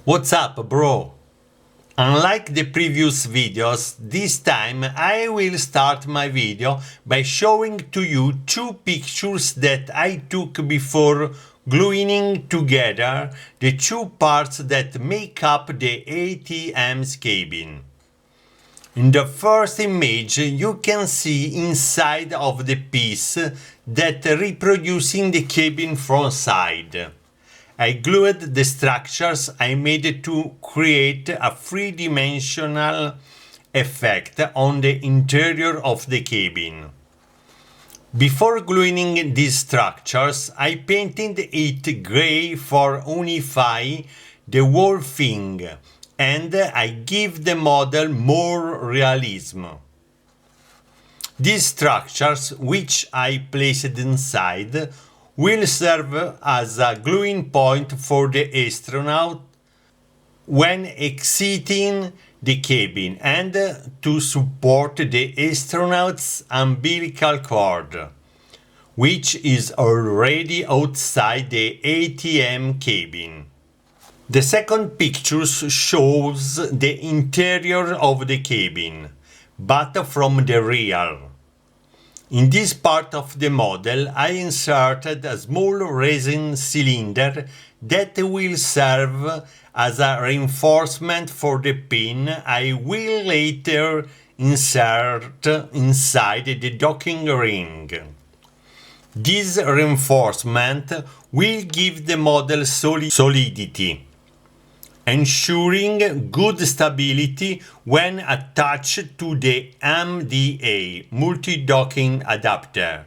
What's up, bro? Unlike the previous videos, this time I will start my video by showing to you two pictures that I took before gluing together the two parts that make up the ATM's cabin. In the first image you can see inside of the piece that reproducing the cabin front side. I glued the structures I made to create a three-dimensional effect on the interior of the cabin. Before gluing these structures, I painted it gray for unify the whole thing, and I give the model more realism. These structures, which I placed inside, will serve as a gluing point for the astronaut when exiting the cabin and to support the astronaut's umbilical cord, which is already outside the ATM cabin. The second picture shows the interior of the cabin, but from the rear. In this part of the model, I inserted a small resin cylinder that will serve as a reinforcement for the pin I will later insert inside the docking ring. This reinforcement will give the model solidity, ensuring good stability when attached to the MDA multi-docking adapter.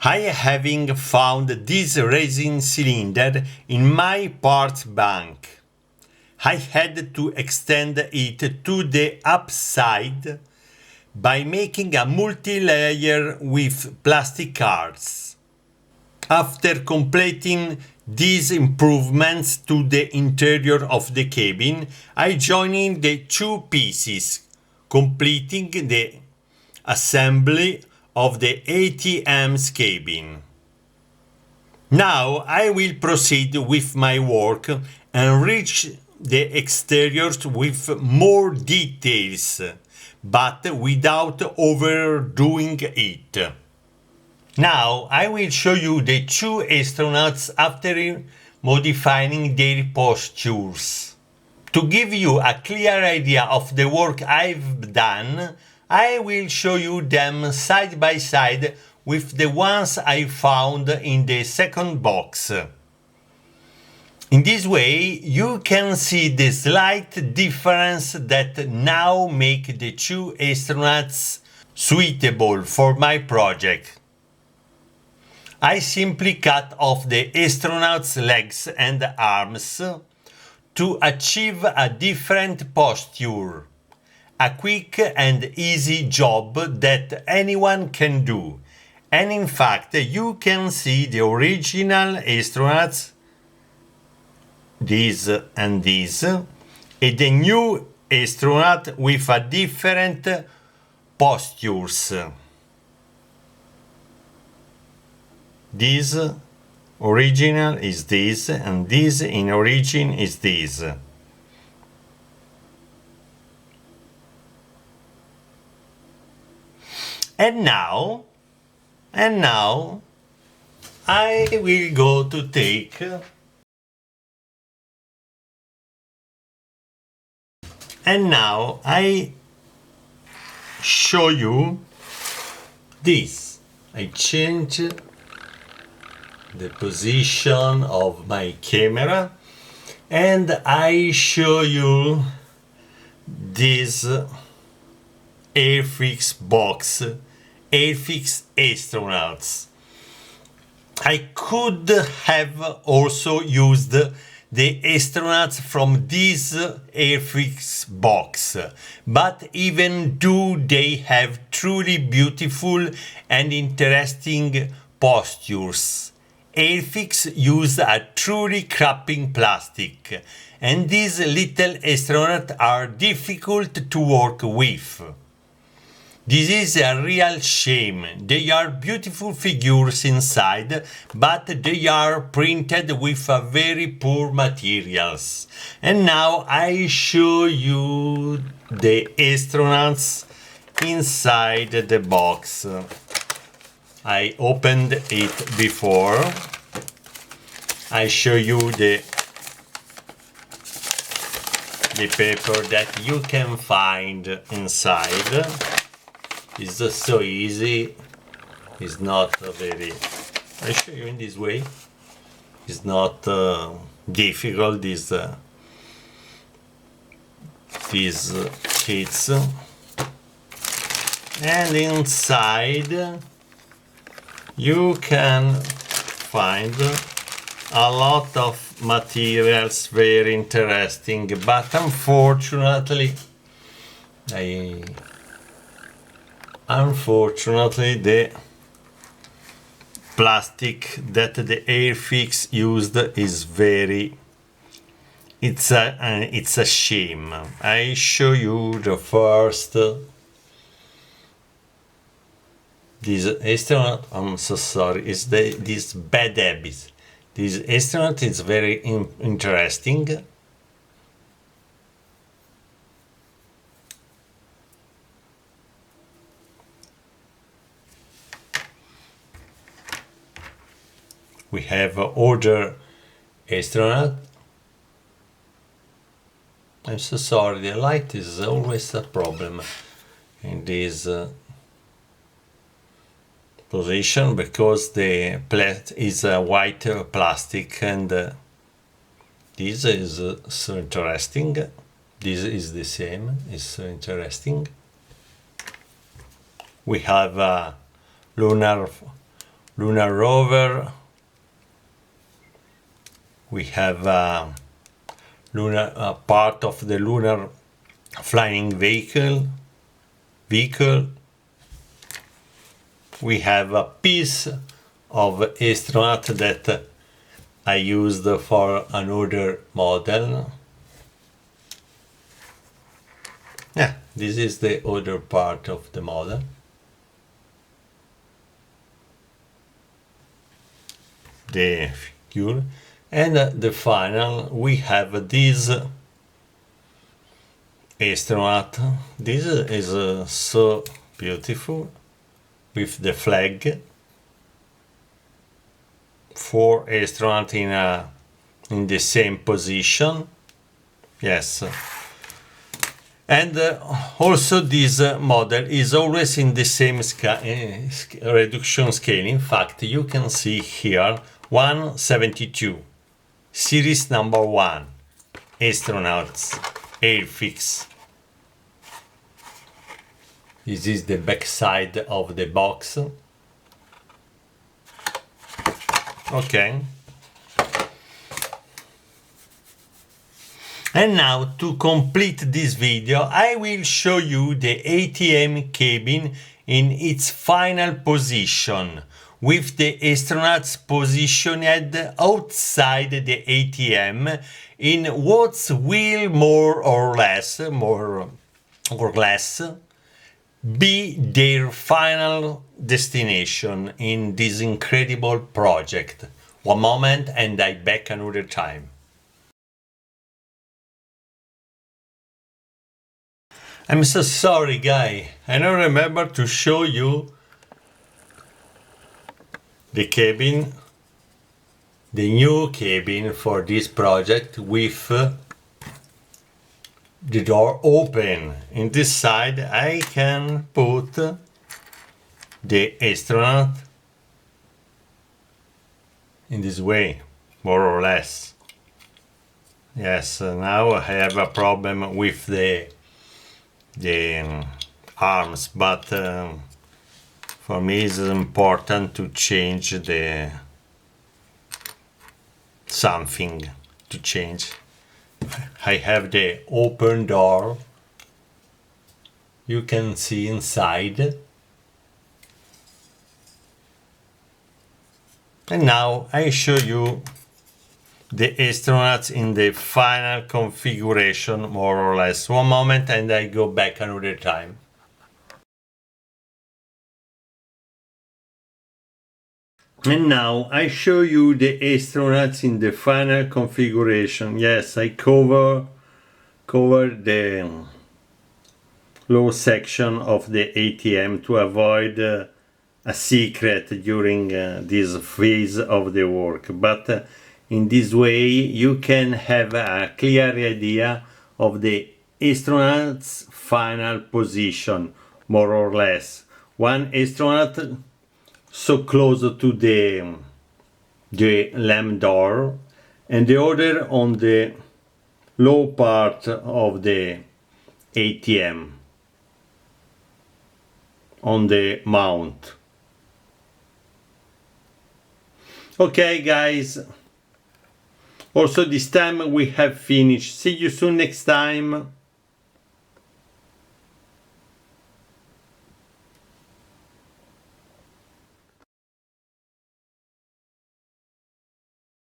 I having found this resin cylinder in my parts bank. I had to extend it to the upside by making a multi-layer with plastic cards. After completing these improvements to the interior of the cabin, I joined the two pieces, completing the assembly of the ATM's cabin. Now I will proceed with my work and enrich the exteriors with more details, but without overdoing it. Now I will show you the two astronauts after modifying their postures. To give you a clear idea of the work I've done, I will show you them side by side with the ones I found in the second box. In this way, you can see the slight difference that now make the two astronauts suitable for my project. I simply cut off the astronaut's legs and arms to achieve a different posture, a quick and easy job that anyone can do. And in fact, you can see the original astronauts, this and this, and the new astronaut with a different postures. This original is this, and this in origin is this. And now I will go to take and now I show you this. I change the position of my camera and I show you this Airfix box, Airfix astronauts. I could have also used the astronauts from this Airfix box, but even though they have truly beautiful and interesting postures, Airfix used a truly crapping plastic, and these little astronauts are difficult to work with. This is a real shame. They are beautiful figures inside, but they are printed with a very poor materials. And now I show you the astronauts inside the box. I opened it before. I show you the paper that you can find inside. It's just so easy. It's not very. I show you in this way. It's not difficult. These kits, and inside you can find a lot of materials, very interesting, but unfortunately the plastic that the Airfix used is very, it's a shame. I show you the first. This astronaut, I'm so sorry, is this bad habit. This astronaut is very interesting. We have other astronaut. I'm so sorry, the light is always a problem in this position, because the plate is a white plastic, and this is so interesting. This is the same, it's so interesting. We have a lunar rover. We have a part of the lunar flying vehicle. We have a piece of astronaut that I used for another model. Yeah, this is the other part of the model. The figure. And the final, we have this astronaut. This is so beautiful, with the flag. 4 astronauts in the same position. Yes. And also this model is always in the same reduction scale. In fact, you can see here 172. Series number 1, astronauts, Airfix. This is the back side of the box. Okay. And now, to complete this video, I will show you the ATM cabin in its final position, with the astronauts positioned outside the ATM in what will more or less be their final destination in this incredible project. One moment and I back another time. I'm so sorry, guy. I don't remember to show you the cabin, the new cabin for this project, with the door open. In this side I can put the astronaut in this way, more or less. Yes, now I have a problem with the arms, but for me it's important to change something to change. I have the open door. You can see inside. And now I show you the astronauts in the final configuration, more or less. One moment and I go back another time. And now I show you the astronauts in the final configuration. Yes, I cover the low section of the ATM to avoid a secret during this phase of the work. But in this way you can have a clear idea of the astronaut's final position, more or less. One astronaut so close to the lamp door, and the other on the low part of the ATM, on the mount. Okay guys, also this time we have finished. See you soon next time.